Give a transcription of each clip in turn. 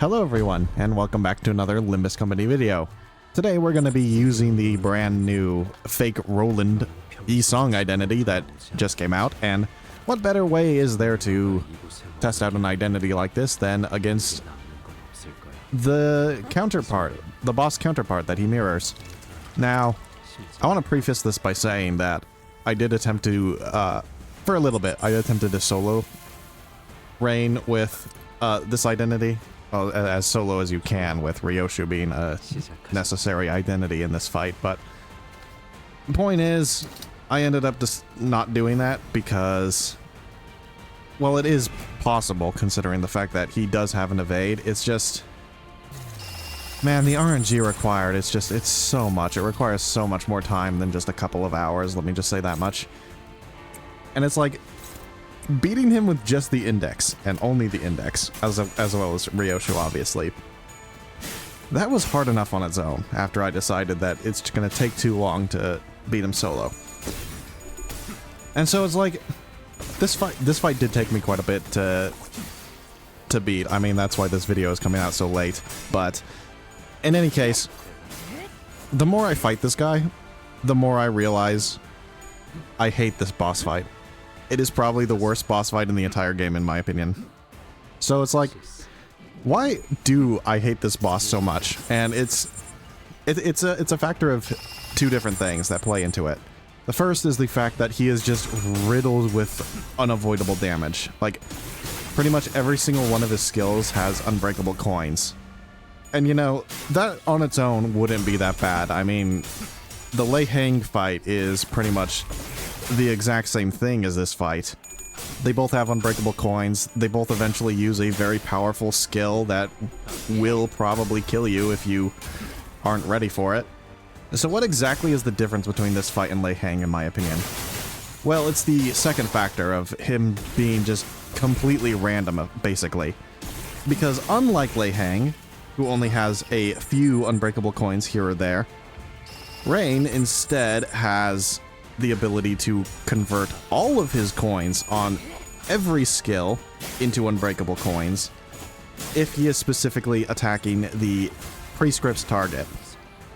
Hello everyone, and welcome back to another Limbus Company video. Today we're going to be using the brand new fake Roland e-song identity that just came out, and what better way is there to test out an identity like this than against the counterpart, the boss counterpart that he mirrors. Now, I want to preface this by saying that I did attempt to, for a little bit, I attempted to solo reign with this identity. Well, as solo as you can, with Ryoshu being a necessary identity in this fight, but the point is, I ended up just not doing that because, well, it is possible considering the fact that he does have an evade. It's just, man, the RNG required, it's so much. It requires so much more time than just a couple of hours, let me just say that much. And it's like, beating him with just the index, and only the index, as well as Ryoshu, obviously, that was hard enough on its own, after I decided that it's going to take too long to beat him solo. And so it's like, this fight did take me quite a bit to beat. I mean, that's why this video is coming out so late, but in any case, the more I fight this guy, the more I realize I hate this boss fight. It is probably the worst boss fight in the entire game, in my opinion. So it's like, why do I hate this boss so much? And it's a factor of two different things that play into it. The first is the fact that he is just riddled with unavoidable damage. Like, pretty much every single one of his skills has unbreakable coins. And you know, that on its own wouldn't be that bad. I mean, the Lei Hang fight is pretty much the exact same thing as this fight. They both have unbreakable coins. They both eventually use a very powerful skill that will probably kill you if you aren't ready for it. So what exactly is the difference between this fight and Lei Hang, in my opinion? Well, it's the second factor of him being just completely random, basically. Because unlike Lei Hang, who only has a few unbreakable coins here or there, Rain instead has the ability to convert all of his coins on every skill into unbreakable coins if he is specifically attacking the prescript's target.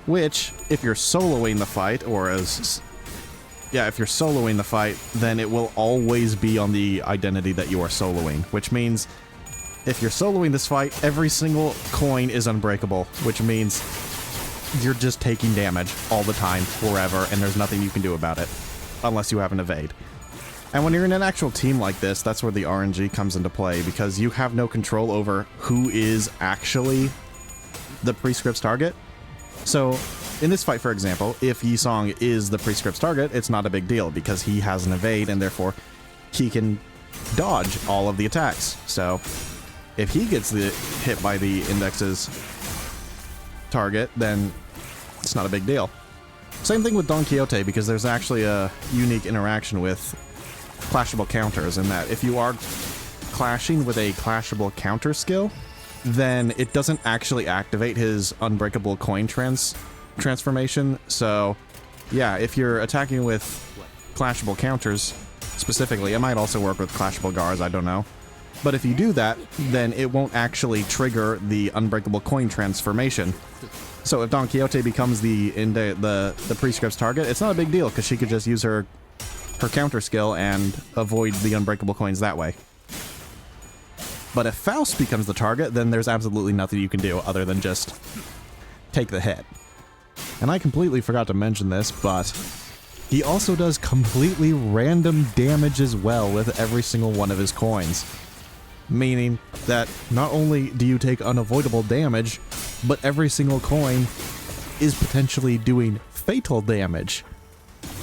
Which, if you're soloing the fight, if you're soloing the fight, then it will always be on the identity that you are soloing. Which means, if you're soloing this fight, every single coin is unbreakable, which means you're just taking damage all the time, forever, and there's nothing you can do about it, unless you have an evade. And when you're in an actual team like this, that's where the RNG comes into play, because you have no control over who is actually the prescript's target. So, in this fight, for example, if Yi-Song is the prescript's target, it's not a big deal, because he has an evade, and therefore he can dodge all of the attacks. So, if he gets hit by the index's target, then it's not a big deal. Same thing with Don Quixote, because there's actually a unique interaction with clashable counters, in that if you are clashing with a clashable counter skill, then it doesn't actually activate his unbreakable coin transformation. So yeah, if you're attacking with clashable counters specifically, it might also work with clashable guards, I don't know. But if you do that, then it won't actually trigger the unbreakable coin transformation. So if Don Quixote becomes the prescript's target, it's not a big deal, because she could just use her counter skill and avoid the unbreakable coins that way. But if Faust becomes the target, then there's absolutely nothing you can do other than just take the hit. And I completely forgot to mention this, but he also does completely random damage as well with every single one of his coins. Meaning that not only do you take unavoidable damage, but every single coin is potentially doing fatal damage.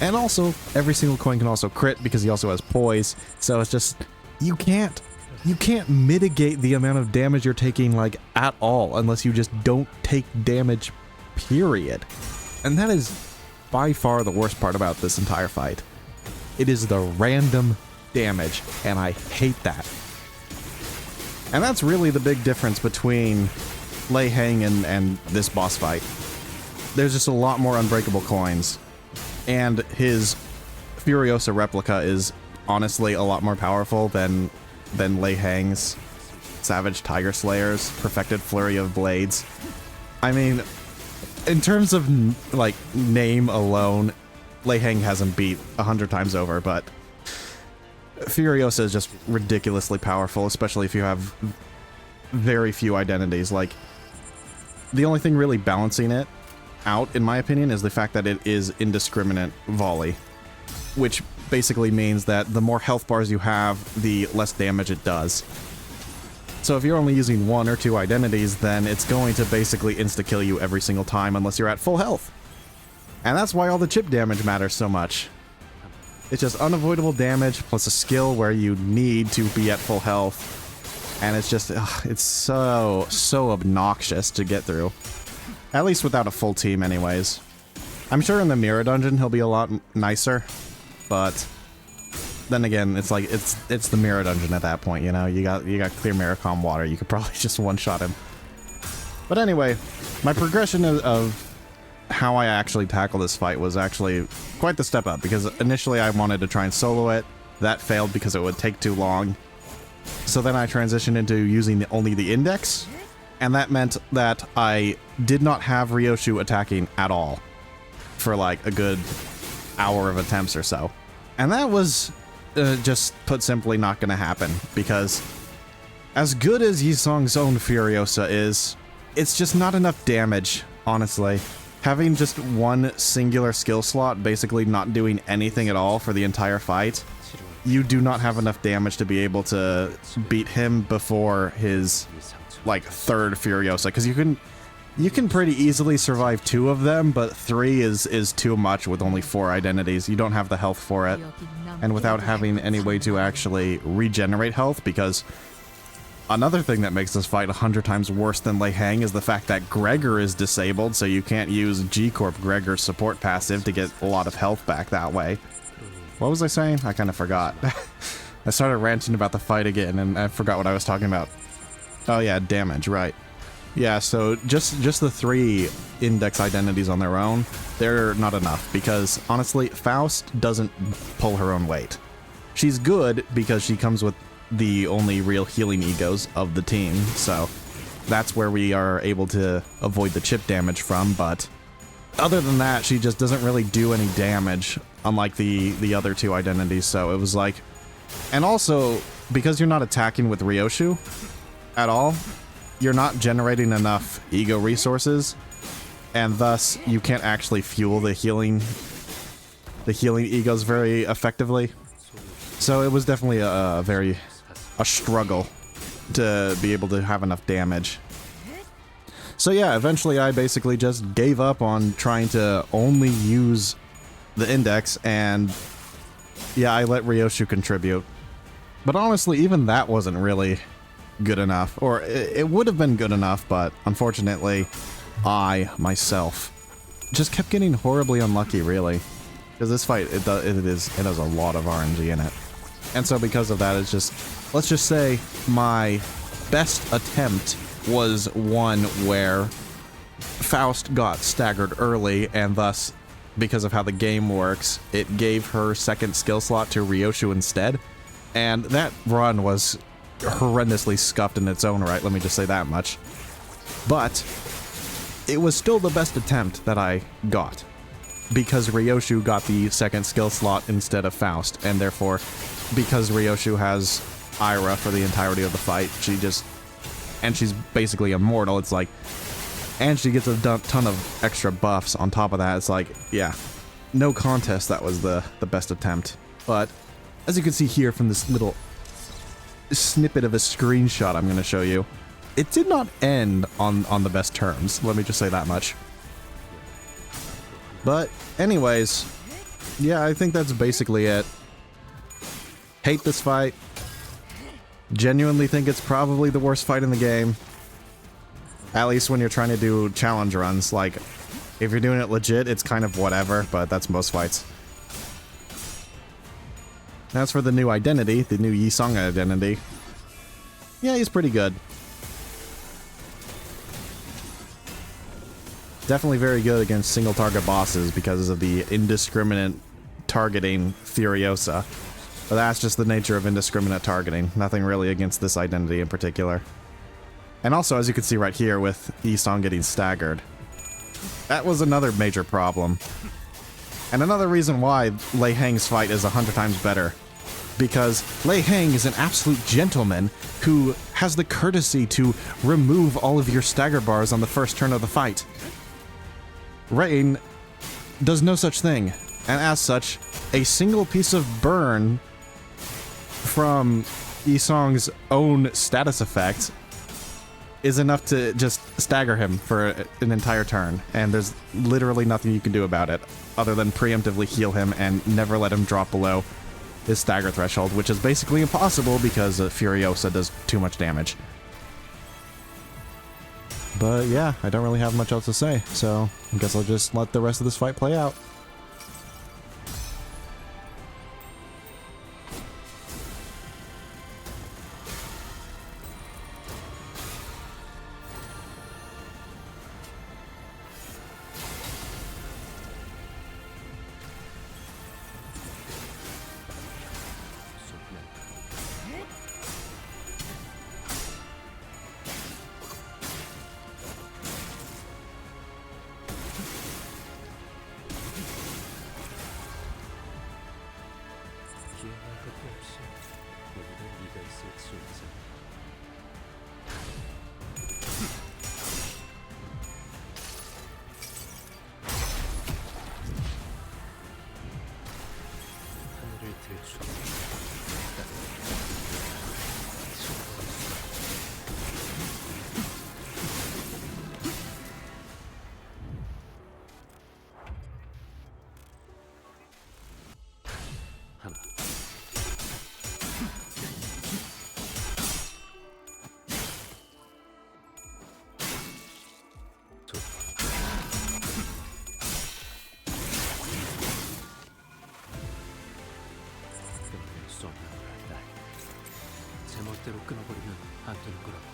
And also, every single coin can also crit because he also has poise, so it's just, you can't mitigate the amount of damage you're taking, like, at all, unless you just don't take damage, period. And that is by far the worst part about this entire fight. It is the random damage, and I hate that. And that's really the big difference between Lei Hang and this boss fight. There's just a lot more unbreakable coins, and his Furiosa replica is honestly a lot more powerful than Lei Hang's. Savage Tiger Slayers, Perfected Flurry of Blades. I mean, in terms of, like, name alone, Lei Hang hasn't beat 100 times over, but Furiosa is just ridiculously powerful, especially if you have very few identities. Like, the only thing really balancing it out, in my opinion, is the fact that it is indiscriminate volley, which basically means that the more health bars you have, the less damage it does. So if you're only using 1 or 2 identities, then it's going to basically insta-kill you every single time unless you're at full health. And that's why all the chip damage matters so much. It's just unavoidable damage plus a skill where you need to be at full health. And it's just, it's so obnoxious to get through. At least without a full team anyways. I'm sure in the Mirror Dungeon he'll be a lot nicer, but then again, it's like, it's the Mirror Dungeon at that point, you know? You got clear Miracom water, you could probably just one-shot him. But anyway, my progression of how I actually tackle this fight was actually quite the step up, because initially I wanted to try and solo it. That failed because it would take too long. So then I transitioned into using only the index, and that meant that I did not have Ryoshu attacking at all for like a good hour of attempts or so. And that was just put simply not going to happen, because as good as Yisong's own Furiosa is, it's just not enough damage, honestly. Having just one singular skill slot basically not doing anything at all for the entire fight, you do not have enough damage to be able to beat him before his, like, 3rd Furiosa, because you can pretty easily survive 2 of them, but 3 is too much with only 4 identities. You don't have the health for it, and without having any way to actually regenerate health, because another thing that makes this fight 100 times worse than Lei Hang is the fact that Gregor is disabled, so you can't use G-Corp Gregor's support passive to get a lot of health back that way. What was I saying? I kind of forgot. I started ranting about the fight again, and I forgot what I was talking about. Oh yeah, damage, right. Yeah, so just the 3 index identities on their own, they're not enough, because honestly, Faust doesn't pull her own weight. She's good because she comes with the only real healing egos of the team, so that's where we are able to avoid the chip damage from, but other than that, she just doesn't really do any damage, unlike the other 2 identities, so it was like... And also, because you're not attacking with Ryoshu at all, you're not generating enough ego resources, and thus you can't actually fuel the healing egos very effectively. So it was definitely a struggle to be able to have enough damage. So yeah, eventually I basically just gave up on trying to only use the index, and yeah, I let Ryoshu contribute. But honestly, even that wasn't really good enough, or it would have been good enough, but unfortunately, I, myself, just kept getting horribly unlucky, really. Because this fight, it has a lot of RNG in it. And so because of that, it's just, let's just say my best attempt was one where Faust got staggered early, and thus, because of how the game works, it gave her 2nd skill slot to Ryoshu instead. And that run was horrendously scuffed in its own right, let me just say that much. But it was still the best attempt that I got, because Ryoshu got the 2nd skill slot instead of Faust, and therefore, because Ryoshu has Ira for the entirety of the fight, and she's basically immortal, it's like, and she gets a ton of extra buffs on top of that. It's like, yeah, no contest, that was the best attempt. But as you can see here from this little snippet of a screenshot I'm going to show you, it did not end on the best terms, let me just say that much. But anyways, yeah, I think that's basically it. Hate this fight. Genuinely think it's probably the worst fight in the game. At least when you're trying to do challenge runs. Like, if you're doing it legit, it's kind of whatever, but that's most fights. As for the new identity, the new Yisong identity, yeah, he's pretty good. Definitely very good against single target bosses because of the indiscriminate targeting Furiosa. But that's just the nature of indiscriminate targeting. Nothing really against this identity in particular. And also, as you can see right here with Yi-Song getting staggered, that was another major problem. And another reason why Lei Hang's fight is 100 times better. Because Lei Hang is an absolute gentleman who has the courtesy to remove all of your stagger bars on the first turn of the fight. Rain does no such thing, and as such, a single piece of burn from Yi-Song's own status effect is enough to just stagger him for an entire turn, and there's literally nothing you can do about it other than preemptively heal him and never let him drop below his stagger threshold, which is basically impossible because Furiosa does too much damage. But yeah, I don't really have much else to say, so I guess I'll just let the rest of this fight play out. 제멋대로 끊어버리면 안 되는 거라고.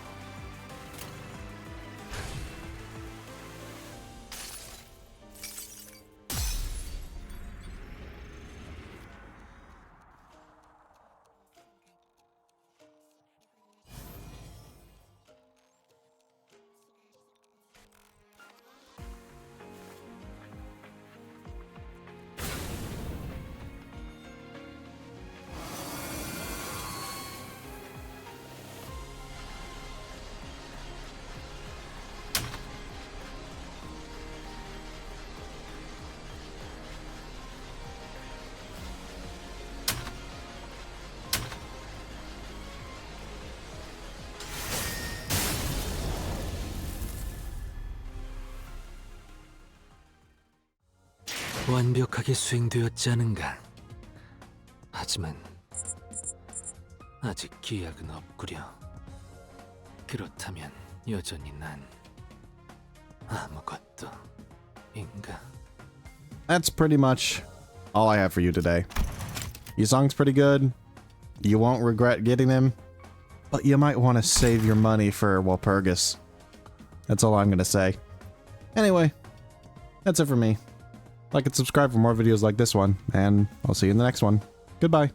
완벽하게 수행되었지 않은가. 하지만 아직 기약은 없구려. 그렇다면 여전히 난 아무것도 인가. That's pretty much all I have for you today. Yi-Song's pretty good. You won't regret getting him, but you might want to save your money for Walpurgis. That's all I'm gonna say. Anyway, that's it for me. Like and subscribe for more videos like this one, and I'll see you in the next one. Goodbye.